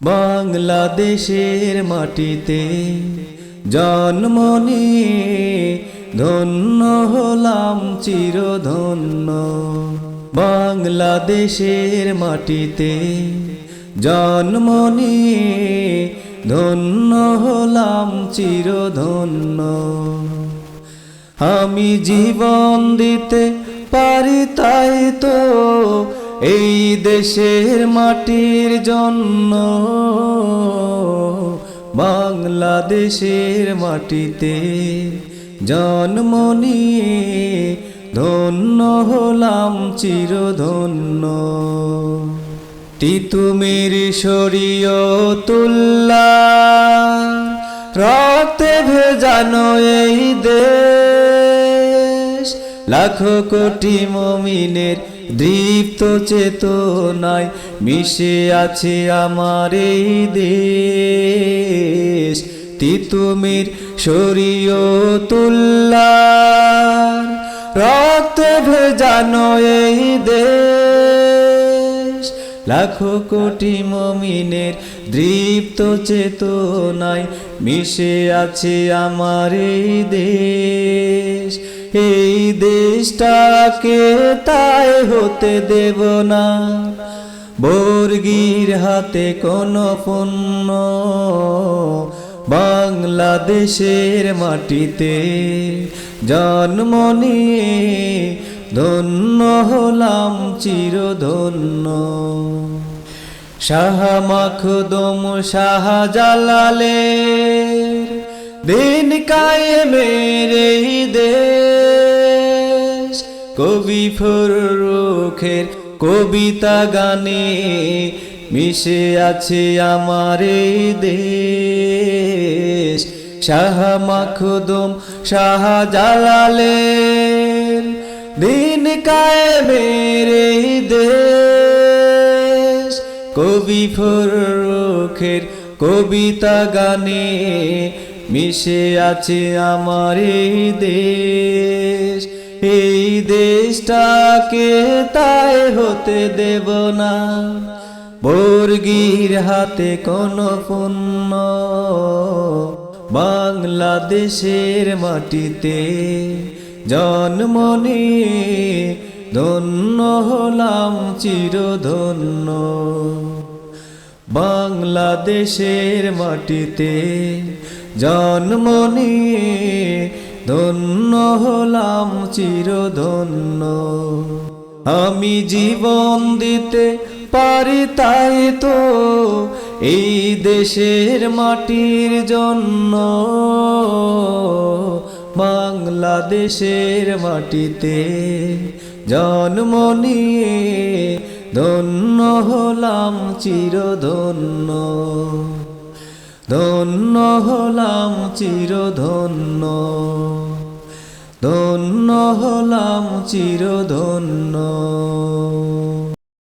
বাংলাদেশের মাটিতে জন্ম নিয়ে ধন্য হলাম চিরধন্য। বাংলাদেশের মাটিতে জন্ম নিয়ে ধন্য হলাম চিরধন্য। আমি জীবন দিতে পারি তাই তো এই দেশের মাটির জন্য। বাংলাদেশের মাটিতে জন্ম নিয়ে ধন্য হলাম চিরধন্য। তিতুমির শরীয়তুল্লাহ রক্তে ভেজানো এই দেশ, লাখো কোটি মুমিনের দীপ্ত চেতনায় মিশে আছে আমার এই দেশ। তিতুমির শরীয়তুল্লাহ রক্তে ভেজানো এই দেশ, লাখো কোটি মুমিনের দীপ্ত চেতনায় মিশে আছে আমার এই দেশ। এই দেশটাকে তাই হতে দেব না বর্গীর হাতে কোনো পণ্য। বাংলাদেশের মাটিতে জন্ম নিয়ে ধন্য হলাম চিরধন্য। শাহ মাখদুম শাহজালালের দিন কায়েমের এই দেশ, কবি ফররুখের কবিতা গানে মিশে আছে আমার এই দেশ। শাহ মাখদুম শাহজালালের দিন কায়েমের এই দেশ, কবি ফররুখের কবিতা গানে মিশে আছে আমার এই দেশ। এই দেশটাকে তাই হতে দেব না বর্গীর হাতে কোনো পণ্য। বাংলাদেশের মাটিতে জন্ম নিয়ে ধন্য হলাম চিরধন্য। বাংলাদেশের মাটিতে জন্ম নিয়ে ধন্য হলাম চিরধন্য। আমি জীবন দিতে পারি তাই তো এই দেশের মাটির জন্য। বাংলাদেশের মাটিতে জন্ম নিয়ে ধন্য হলাম চিরধন্য। ধন্য হলাম চিরধন্য, ধন্য হলাম চিরধন্য।